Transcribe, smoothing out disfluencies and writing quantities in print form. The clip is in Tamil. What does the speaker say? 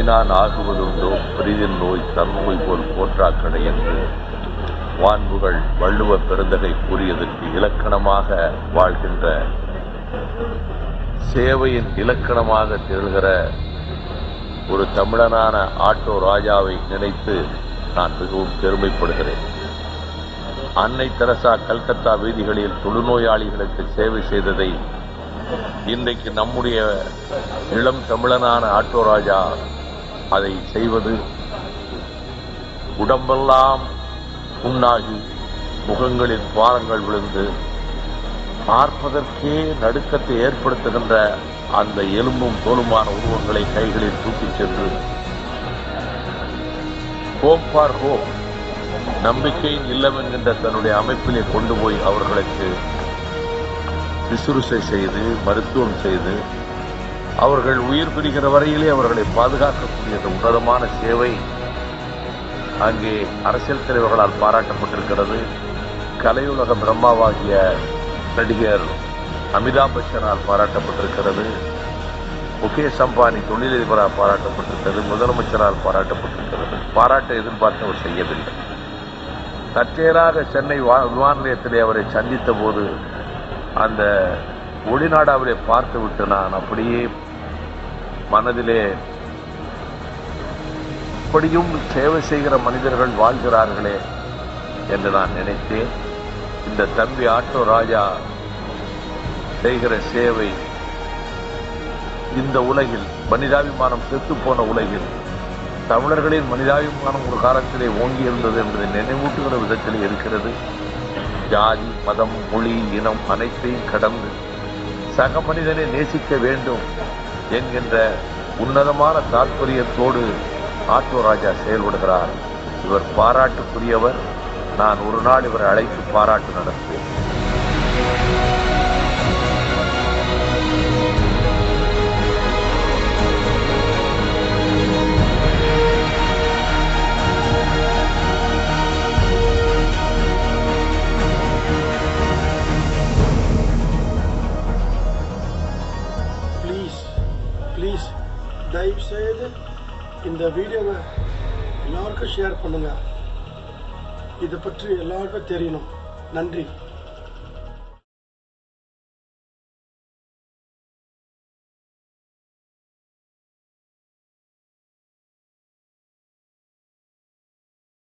போக்கினான் ஆகுவதுண்டோ பெரிதின் நோய் தன்னோய் போல் போற்றாக்கடை என்று வான்புகள் வள்ளுவ பெருந்தகை கூறியதற்கு இலக்கணமாக வாழ்கின்ற சேவையின் இலக்கணமாக திகழ்கிற ஒரு தமிழனான ஆட்டோ ராஜாவை நினைத்து நான் மிகவும் பெருமைப்படுகிறேன். அன்னை தெரசா கல்கத்தா வீதிகளில் தொழுநோயாளிகளுக்கு சேவை செய்ததை இன்றைக்கு நம்முடைய இளம் தமிழனான ஆட்டோ ராஜா அதை செய்வது உடம்பெல்லாம் புண்ணாகி முகங்களில் பாரங்கள் விழுந்து பார்ப்பதற்கே நடுக்கத்தை ஏற்படுத்துகின்ற அந்த எலும்பும் தோலுமான உருவங்களை கைகளில் தூக்கிச் சென்று ஹோம் ஃபார் ஹோம் நம்பிக்கையின் இல்லம் என்கின்ற தன்னுடைய அமைப்பிலே கொண்டு போய் அவர்களுக்கு சிசுறுசை செய்து மருத்துவம் செய்து அவர்கள் உயிர் பிரிகிற வரையிலே அவர்களை பாதுகாக்கக்கூடிய உன்னதமான சேவை அங்கே அரசியல் தலைவர்களால் பாராட்டப்பட்டிருக்கிறது. கலையுலக பிரம்மாவாகிய நடிகர் அமிதாப் பச்சனால் பாராட்டப்பட்டிருக்கிறது. முகேஷ் அம்பானி தொழிலதிபரால் பாராட்டப்பட்டிருக்கிறது. முதலமைச்சரால் பாராட்டப்பட்டிருக்கிறது. பாராட்ட எதிர்பார்த்து அவர் செய்யவில்லை. தற்செயலாக சென்னை விமான நிலையத்திலே அவரை சந்தித்த போது அந்த ஒளிநாடாவிலே பார்த்துவிட்டு நான் அப்படியே மனதிலே இப்படியும் சேவை செய்கிற மனிதர்கள் வாழ்கிறார்களே என்று நான் நினைத்தேன். இந்த தம்பி ஆட்டோ ராஜா செய்கிற சேவை இந்த உலகில் மனிதாபிமானம் செத்துப்போன உலகில் தமிழர்களின் மனிதாபிமானம் ஒரு காலத்திலே ஓங்கி இருந்தது என்பதை நினைவூட்டுகிற விதத்தில் இருக்கிறது. ஜாதி மதம் மொழி இனம் அனைத்தையும் கடந்து சக மனிதனை நேசிக்க வேண்டும் என்கின்ற உன்னதமான தாற்பயத்தோடு ஆட்டோ ராஜா செயல்படுகிறார். இவர் பாராட்டுக்குரியவர். நான் ஒரு நாள் இவரை அழைத்து பாராட்டு நடத்துவேன். ப்ளீஸ் தயவு செய்து இந்த வீடியோவை எல்லாருக்கும் ஷேர் பண்ணுங்கள். இதை பற்றி எல்லாருக்கும் தெரியணும். நன்றி.